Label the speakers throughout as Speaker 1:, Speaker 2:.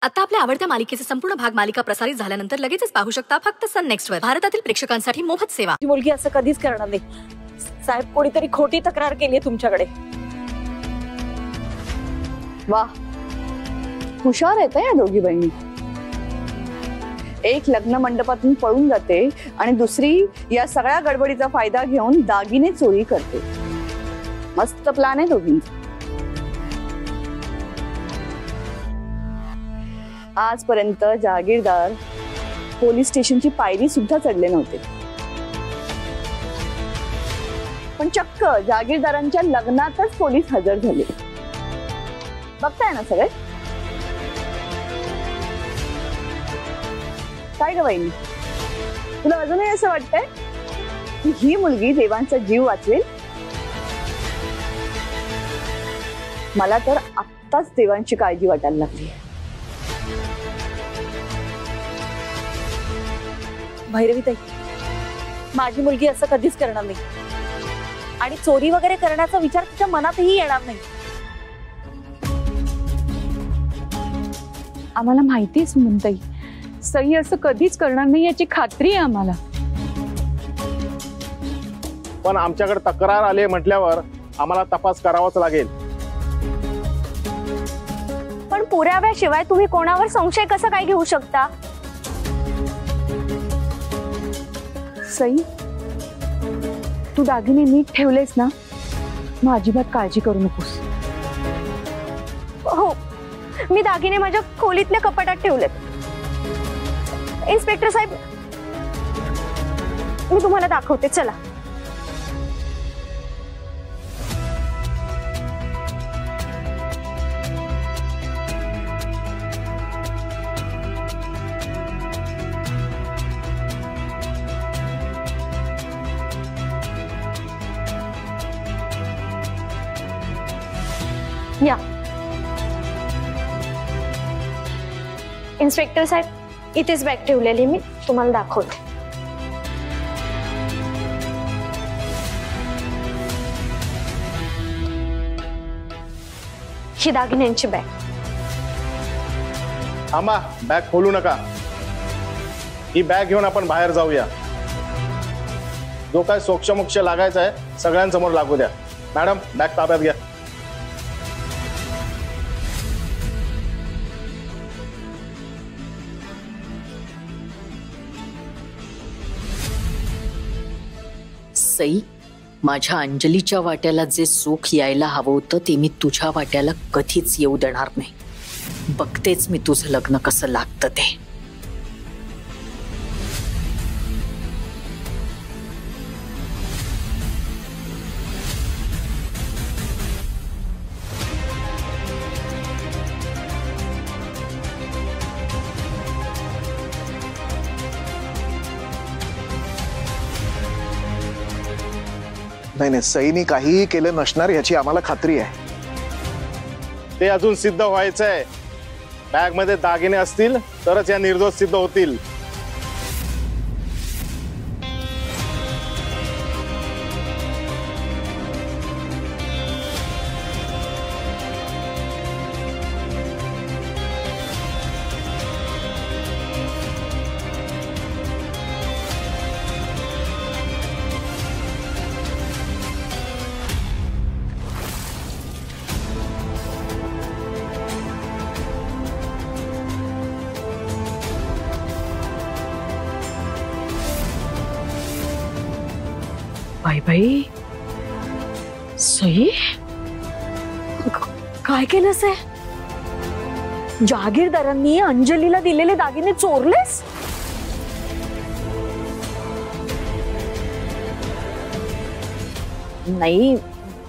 Speaker 1: आता आपल्या आवडत्या मालिकेचे संपूर्ण भाग मालिका प्रसारित झाल्यानंतर लगेचच पाहू शकता फक्त सन नेक्स्ट वर. भारतातील प्रेक्षकांसाठी मोफत सेवा.
Speaker 2: ती मुलगी असं कधीच करणार नाही. साहेब कोणीतरी खोटी तक्रार केली आहे तुमच्याकडे.
Speaker 3: वा, हुशार आहेत या दोघी बहिणी. एक लग्न मंडपातून पळून जाते आणि दुसरी या सगळ्या गडबडीचा फायदा घेऊन दागिने चोरी करते. मस्त प्लॅन आहे दोघींचा. आजपर्यंत जहागीरदार पोलीस स्टेशनची पायरी सुद्धा चढले नव्हते, पण चक्क जहागीरदारांच्या लग्नातच पोलीस हजर झाले. बघताय ना सगळे. काय ग वहिनी, तुला अजूनही असं वाटतंय की ही मुलगी देवांचा जीव वाचवेल? मला तर आत्ताच देवांची काळजी वाटायला लागली.
Speaker 2: भैरवीताई, माझी मुलगी असं कधीच करणार नाही आणि चोरी वगैरे करण्याचा विचार तिच्या मनातही येणार नाही.
Speaker 3: आम्हाला माहिती आहे सुमनताई, सई असं कधीच करणार नाही याची खात्री आहे आम्हाला.
Speaker 4: पण आमच्याकडे तक्रार आली म्हटल्यावर आम्हाला तपास करावाच लागेल.
Speaker 5: पण पुराव्याशिवाय तुम्ही कोणावर संशय कसा काय घेऊ शकता?
Speaker 3: सई, तू दागिने नीट ठेवलेस ना? मग अजिबात काळजी करू नकोस.
Speaker 5: हो, मी दागिने माझ्या खोलीतल्या कपाटात ठेवलेत. इन्स्पेक्टर साहेब, मी तुम्हाला दाखवते, चला. या इन्स्पेक्टर साहेब, इथेच बॅग ठेवलेली मी तुम्हाला दाखवते. ही दागिन्यांची बॅग.
Speaker 4: थांबा, बॅग खोलू नका. ही बॅग घेऊन आपण बाहेर जाऊया. जो काय सोक्षमोक्ष लागायचा आहे सगळ्यांसमोर लागू द्या. मॅडम, बॅग ताब्यात घ्या.
Speaker 6: सई, माझ्या अंजलीच्या वाट्याला जे सुख यायला हवं होतं ते मी तुझ्या वाट्याला कधीच येऊ देणार नाही. बघतेच मी तुझं लग्न कसं लागतं ते.
Speaker 7: नाही, सईनी काहीही केलं नसणार याची आम्हाला खात्री आहे.
Speaker 4: ते अजून सिद्ध व्हायचंय. बॅग मध्ये दागिने असतील तरच या निर्दोष सिद्ध होतील.
Speaker 6: बाई बाई, सई
Speaker 2: काय केलंस आहे? जहागीरदारांनी अंजलीला दिलेले दागिने चोरलेस? नाही,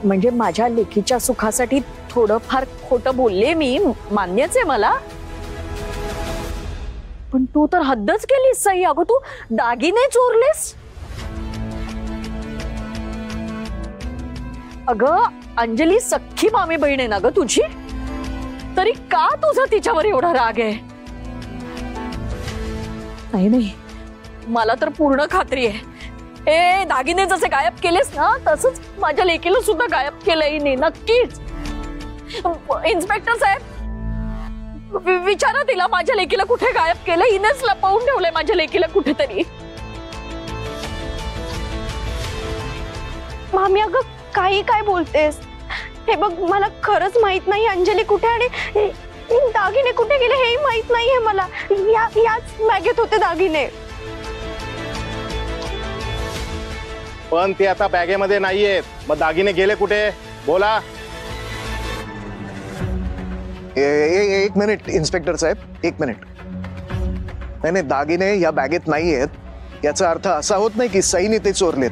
Speaker 2: म्हणजे माझ्या लेकीच्या सुखासाठी थोडंफार खोटं बोलले मी, मान्यच आहे मला. पण तू तर हद्दच केलीस सई. अगं, तू दागिने चोरलेस? अगं, अंजली सख्खी मामी बहीण आहे ना ग तुझी, तरी का तुझा तिच्यावर एवढा राग आहे? नाही नाही, मला तर पूर्ण खात्री आहे हे दागिने जसे गायब केलेस ना तसंच माझ्या लेकीला सुद्धा गायब केलंय नक्कीच. इन्स्पेक्टर साहेब, विचारा तिला माझ्या लेकीला कुठे गायब केलं. हिनेच लपवून ठेवलंय माझ्या लेकीला कुठेतरी.
Speaker 5: मामी अगं काही काय बोलतेस. हे बघ मला खरंच माहित नाही अंजली कुठे आणि दागिने कुठे गेले हेही माहित नाहीये मला. याच बॅगेत होते दागिने.
Speaker 4: पण ते आता बॅगेमध्ये नाहीयेत. मग दागिने गेले कुठे? बोला.
Speaker 7: एक मिनिट इन्स्पेक्टर साहेब, एक मिनिट. नाही, दागिने या बॅगेत नाहीयेत याचा अर्थ असा होत नाही की सईने ते चोरलेत.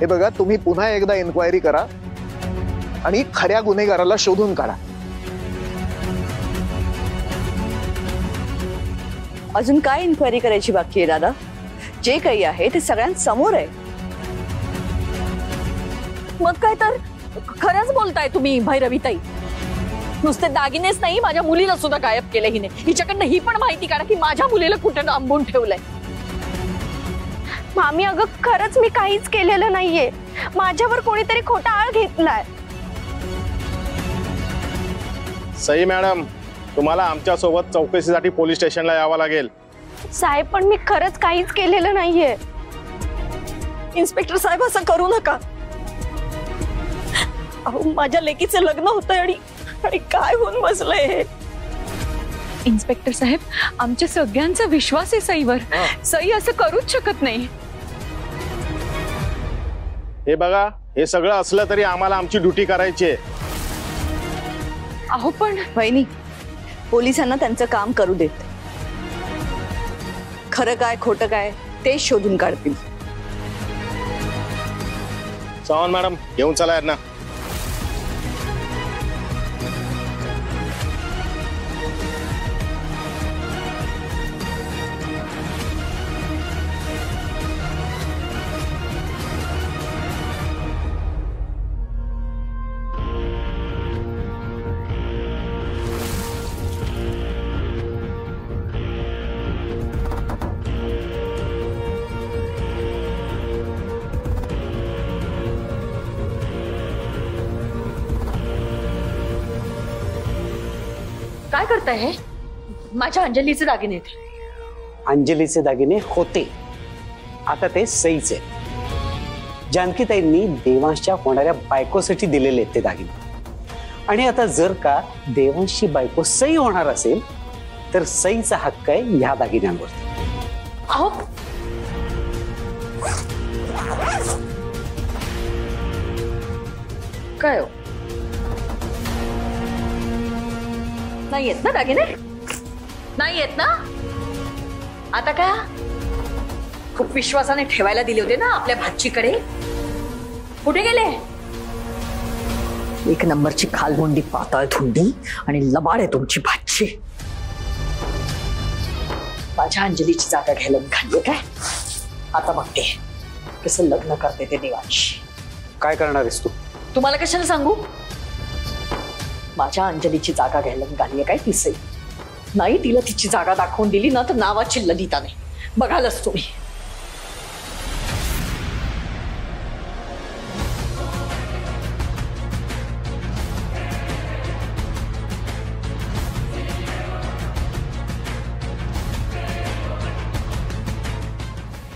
Speaker 7: हे बघा, तुम्ही पुन्हा एकदा इन्क्वायरी करा आणि खऱ्या गुन्हेगाराला शोधून काढा.
Speaker 3: अजून काय इन्क्वायरी करायची बाकी आहे दादा? जे काही आहे ते सगळ्यांसमोर आहे.
Speaker 2: मग काय तर खरंच बोलताय तुम्ही भैरवीताई. नुसते दागिनेच नाही, माझ्या मुलीला सुद्धा गायब केलं हिने. हिच्याकडनं ही पण माहिती काढा की माझ्या मुलीला कुठे डांबून ठेवलंय.
Speaker 5: मामी अगं खरंच मी काहीच केलेलं नाहीये. माझ्यावर कोणीतरी खोटा आळ घेतलाय.
Speaker 4: सई मॅडम, तुम्हाला आमच्या सोबत चौकशीसाठी पोलीस स्टेशनला यावं लागेल.
Speaker 5: साहेब पण मी खरंच काहीच केलेलं नाहीये.
Speaker 2: इन्स्पेक्टर साहेब असं करू नका. अहो माझ्या लेकीचं लग्न होतंय आणि काय होऊन बसलंय हे.
Speaker 8: इन्स्पेक्टर साहेब, आमच्या सगळ्यांचा विश्वास आहे सईवर. सई असं करूच शकत नाही.
Speaker 4: हे बघा, हे सगळं असलं तरी आम्हाला आमची ड्युटी करायची आहे.
Speaker 8: अहो पण
Speaker 3: वहिनी, पोलिसांना त्यांचं काम करू देत. खरं काय खोटं काय ते शोधून काढतील.
Speaker 4: चव्हाण मॅडम, घेऊन चला यांना.
Speaker 2: काय करताय हे? माझ्या अंजलीचे दागिने.
Speaker 9: अंजलीचे दागिने होते, आता ते सईचे. जानकीताईंनी देवांशच्या होणाऱ्या बायकोसाठी दिलेले ते दागिने. आणि आता जर का देवांशची बायको सई होणार असेल तर सईचा हक्क आहे ह्या दागिन्यांवर.
Speaker 2: अहो काय हो, नाही येत ना दागिने? नाही येत ना? आता काय? खूप विश्वासाने ठेवायला दिले होते ना आपल्या भाचीकडे. कुठे गेले?
Speaker 6: एक नंबरची खालमुंडी, पाताळ धुंडी आणि लबाड आहे तुमची भाची. माझ्या अंजलीची जागा घ्यायला निघाली काय? आता बघते कसं लग्न करते ते देवांशी.
Speaker 9: काय करणार आहेस तू?
Speaker 6: तुम्हाला कशाला सांगू? माझ्या अंजलीची जागा घ्यायला निघाली काय ती सई. नाही तिला तिची जागा दाखवून दिली ना तर नावाची ललिता नाही. बघालच तुम्ही.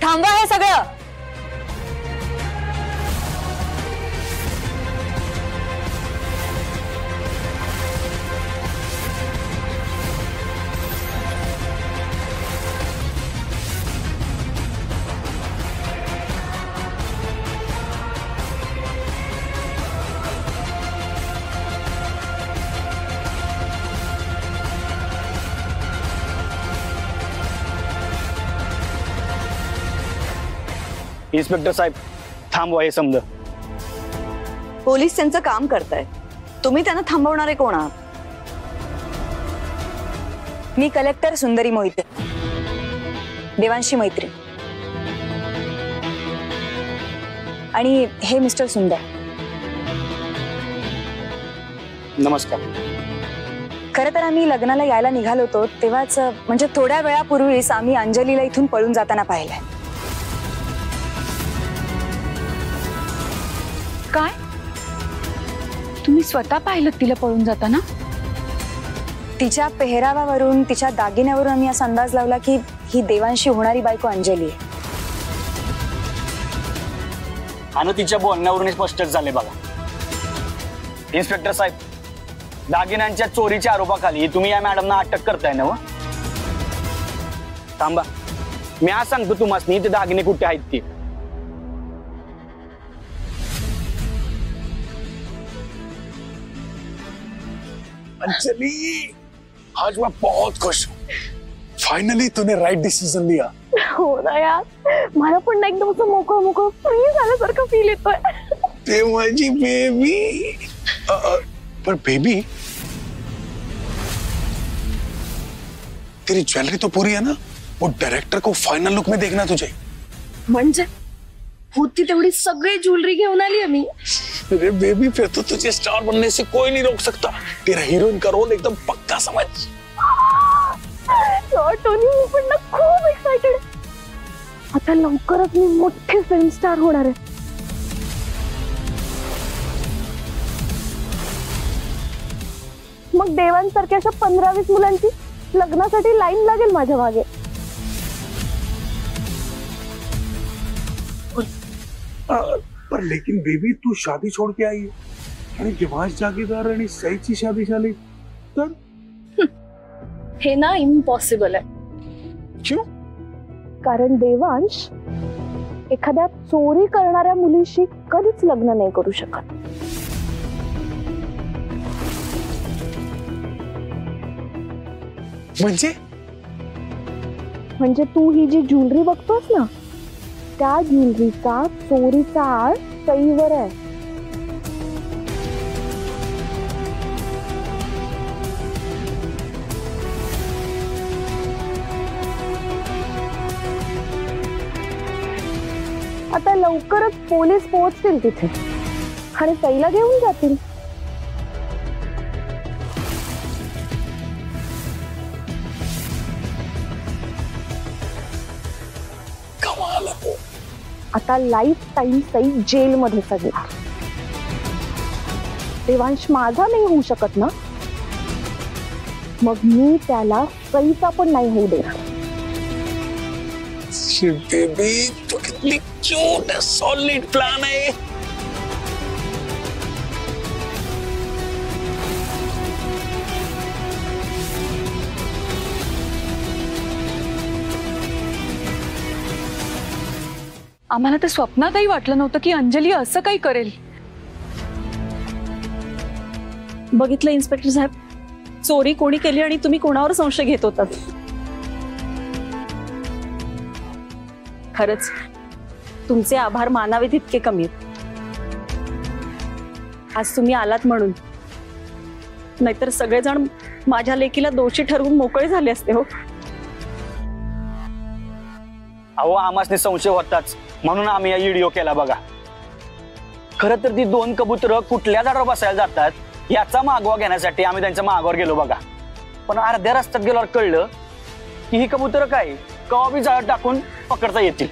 Speaker 2: थांबवा हे सगळं.
Speaker 9: इन्स्पेक्टर साहेब, थांबवा हे समजा.
Speaker 3: पोलीस त्यांचं काम करतायत, तुम्ही त्यांना थांबवणारे कोण आहात?
Speaker 5: मी कलेक्टर सुंदरी मोहिते, देवांशी मैत्री. आणि हे मिस्टर सुंदर.
Speaker 9: नमस्कार.
Speaker 5: खरं तर आम्ही लग्नाला यायला निघालो होतो तेव्हाच, म्हणजे थोड्या वेळापूर्वीच आम्ही अंजलीला इथून पळून जाताना पाहिलंय.
Speaker 8: काय? तुम्ही स्वतः पाहिलं तिला पळून जाताना?
Speaker 10: तिच्या पेहरावावरून तिच्या दागिन्यावरून आम्ही असा अंदाज लावला की ही देवांशी होणारी बायको अंजली आहे.
Speaker 11: आणि तिच्या बोलण्यावरून स्पष्टच झाले बघा. इन्स्पेक्टर साहेब, दागिन्यांच्या चोरीच्या आरोपाखाली तुम्ही या मॅडमना अटक करताय ना? थांबा, मी आज सांगतो तुम्हाला ते दागिने कुठे आहेत ते.
Speaker 12: अंजलि, आज मैं बहुत खुश हूँ. फाइनली तूने राइट डिसीजन लिया.
Speaker 5: हो ना यार, मला पण ना एकदम असं मोकळं मोकळं फ्री झाल्यासारखं फील येतोय.
Speaker 12: ते माझी बेबी. पर बेबी, तेरी ज्वेलरी तो पूरी है ना? वो डायरेक्टर को फाइनल लुक में देखना तुझे.
Speaker 5: म्हणजे होती तेवढी सगळी ज्वेलरी घेऊन आली मी.
Speaker 12: अरे बेबी, फिर तो तुझे स्टार बनने से कोई नहीं रोक सकता. तेरा हीरोइन का रोल एकदम पक्का समझ.
Speaker 5: टोनी, मी पण ना खूप एक्साइटेड. आता लवकरच मी मोठी फिल्म स्टार होणार आहे. मग देवांसारख्या अशा 15-20 मुलांची लग्नासाठी लाईन लागेल माझ्या मागे.
Speaker 12: पर लेकिन बेबी, तू शादी छोड़ के आई है आणि देवांश जागीरदार आणि सईची शादी झाली तर?
Speaker 5: हे ना इम्पॉसिबल आहे.
Speaker 12: क्यों?
Speaker 5: कारण देवांश एखाद्या चोरी करणाऱ्या मुलीशी कधीच लग्न नाही करू शकत. म्हणजे तू ही जी ज्वेलरी बघतोस ना, त्या ज्वेलरीचा चोरीचा आळ सईवर आहे. आता लवकरच पोलीस पोहोचतील तिथे आणि सईला घेऊन जातील. आता लाईफ टाइम सई जेल मध्ये सगळे. देवांश माझा नाही होऊ शकत ना, मग मी त्याला सईचा पण नाही होऊ देणार.
Speaker 12: बेबी, तो कितनी क्यूट है, सॉलिड प्लान है.
Speaker 8: आम्हाला तर स्वप्नातही वाटलं नव्हतं की अंजली असं काही करेल.
Speaker 13: बघितलं इन्स्पेक्टर साहेब, चोरी कोणी केली आणि तुम्ही कोणावर संशय घेत होतात. खरंच तुमचे आभार मानावे तितके कमी आहेत. आज तुम्ही आलात म्हणून, नाहीतर सगळेजण माझ्या लेकीला दोषी ठरवून मोकळे झाले असते. हो
Speaker 11: अहो, आम्हासने संशय होताच म्हणून आम्ही हा व्हिडिओ केला बघा. खरं तर ती 2 कबूतर कुठल्या झाडावर बसायला जातात याचा मागोवा घेण्यासाठी आम्ही त्यांच्या मागावर गेलो बघा. पण अर्ध्या रस्त्यात गेल्यावर कळलं की ही कबूतर काय कवा बी जाळं टाकून पकडता येतील.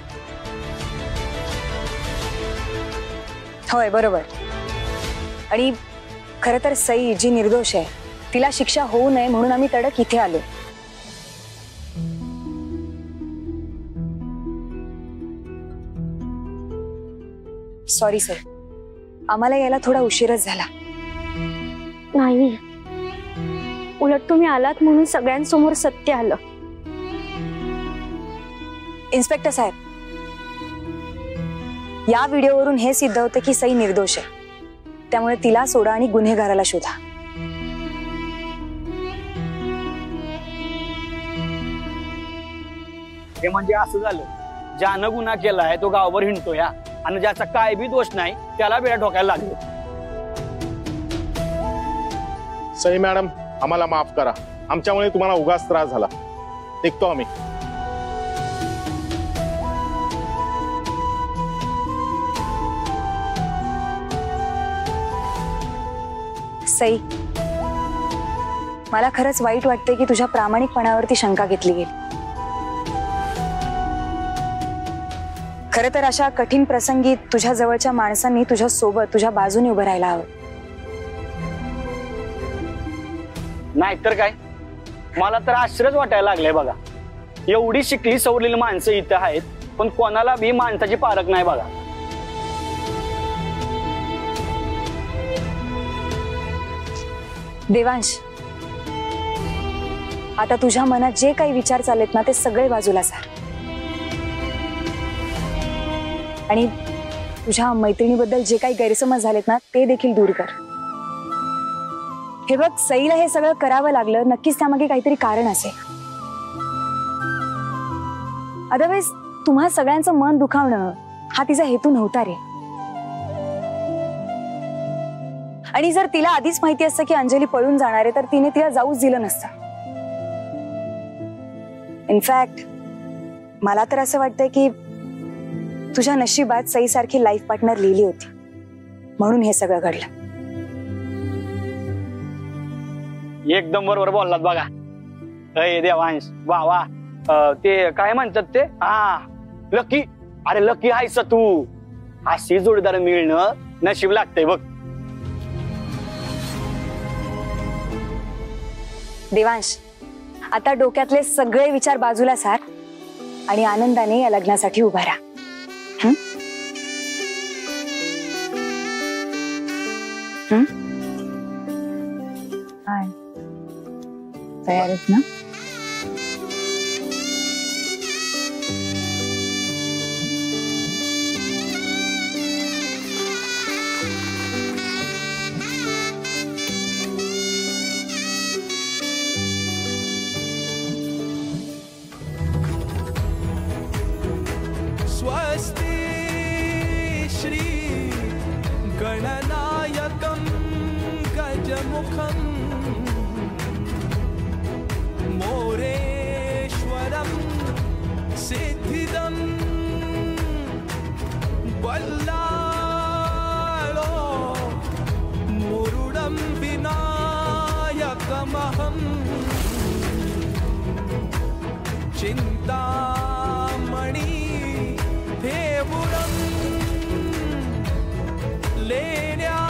Speaker 10: होय, बरोबर. आणि खरं तर सई जी निर्दोष आहे तिला शिक्षा होऊ नये म्हणून आम्ही तडक इथे आलो. सॉरी सर, आम्हाला यायला थोडा उशीरच झाला.
Speaker 5: नाही, उलट तुम्ही आलात म्हणून सगळ्यांसमोर सत्य आलं.
Speaker 10: इन्स्पेक्टर साहेब, या व्हिडिओवरून हे सिद्ध होतं की सई निर्दोष आहे. त्यामुळे तिला सोडा आणि गुन्हेगाराला शोधा.
Speaker 11: हे म्हणजे असं झालं, ज्यानं गुन्हा केलाय तो गावभर हिंडतो या, आणि ज्याचा काय बी दोष नाही त्याला बेड्या ठोकायला लागले.
Speaker 4: सई मॅडम, आम्हाला माफ करा. आमच्यामुळे तुम्हाला उगाच त्रास झाला. निघतो आम्ही.
Speaker 10: सई, मला खरंच वाईट वाटतंय की तुझ्या प्रामाणिकपणावरती शंका घेतली गेली. खरं तर अशा कठीण प्रसंगी तुझ्या जवळच्या माणसांनी तुझ्या सोबत तुझ्या बाजूने उभं राहायला हवं.
Speaker 11: नाहीतर काय, मला तर आश्चर्यच वाटायला लागलंय बघा. एवढी शिकली सवरलेली माणसं इथं आहेत, पण कोणाला बी माणसाची पारख नाही बघा.
Speaker 10: देवांश, आता तुझ्या मनात जे काही विचार चाललेत ना ते सगळे बाजूला सार आणि तुझ्या मैत्रिणीबद्दल जे काही गैरसमज झालेत ना ते देखील दूर कर. हे बघ, सईला हे सगळं करावं लागलं, नक्कीच त्यामागे काहीतरी कारण असेल. अदरवाईज तुम्हा सगळ्यांचं मन दुखावणं हा तिचा हेतू नव्हता रे. आणि जर तिला आधीच माहिती असतं की अंजली पळून जाणार आहे तर तिने तिला जाऊच दिलं नसतं. इनफॅक्ट मला तर असं वाटतंय की तुझ्या नशिबात सईसारखी लाईफ पार्टनर लिहिली होती म्हणून हे सगळं घडलं.
Speaker 11: एकदम बरोबर बोललात बघा. अय देवांश, वा वा. ते काय म्हणतात ते, हा लकी. अरे लकी आहेस तू. अशी जोडीदार मिळणं नशीब लागतंय बघ.
Speaker 10: देवांश, आता डोक्यातले सगळे विचार बाजूला सार आणि आनंदाने या लग्नासाठी उभा राहा. तयार आहेस ना?
Speaker 14: स्वस्ति श्री गणनायकं गजमुखं मोरेश्वरं सिद्धिदं बल्लाळो मुरुडं विनायकमहं चिन्तामणि देवुरं लेण्याद्रिं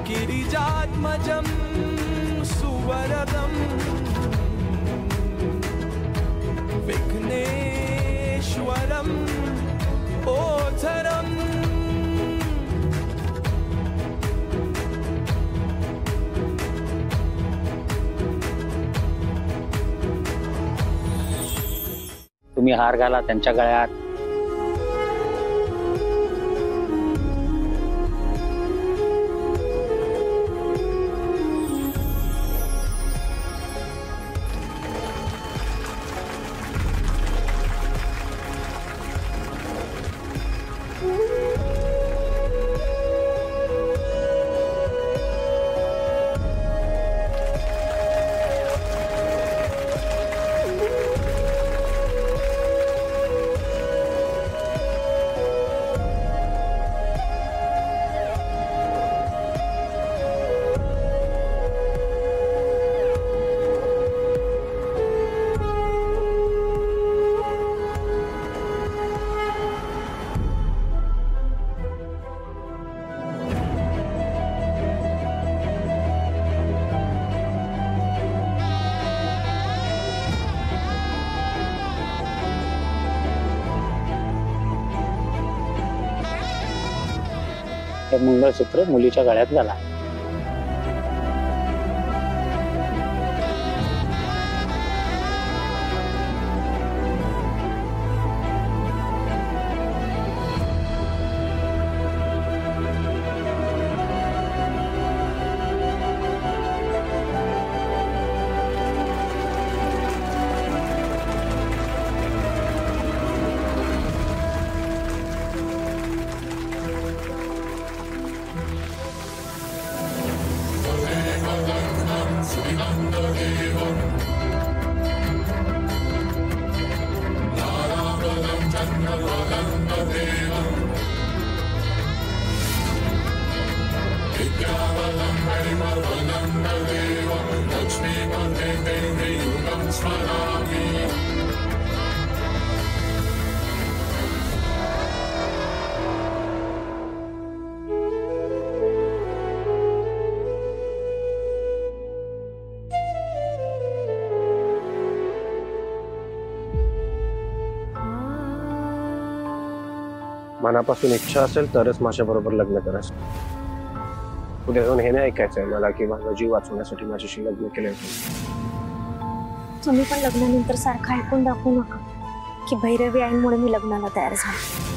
Speaker 14: गिरिजात्मजं सुवरदं विघ्नेश्वरं ओझरं
Speaker 11: तुम्ही हार घाला त्यांच्या गळ्यात. मंगळसूत्र मुलीच्या गळ्यात घाला.
Speaker 15: मनापासून इच्छा असेल तरच माझ्या बरोबर लग्न करायचं. उद्या जाऊन हे नाही ऐकायचंय मला की माझा जीव वाचवण्यासाठी माझ्याशी लग्न केलं
Speaker 5: तुम्ही पण लग्नानंतर सारखं ऐकून दाखवू नका की भैरवी आईमुळे मी लग्नाला तयार झाले.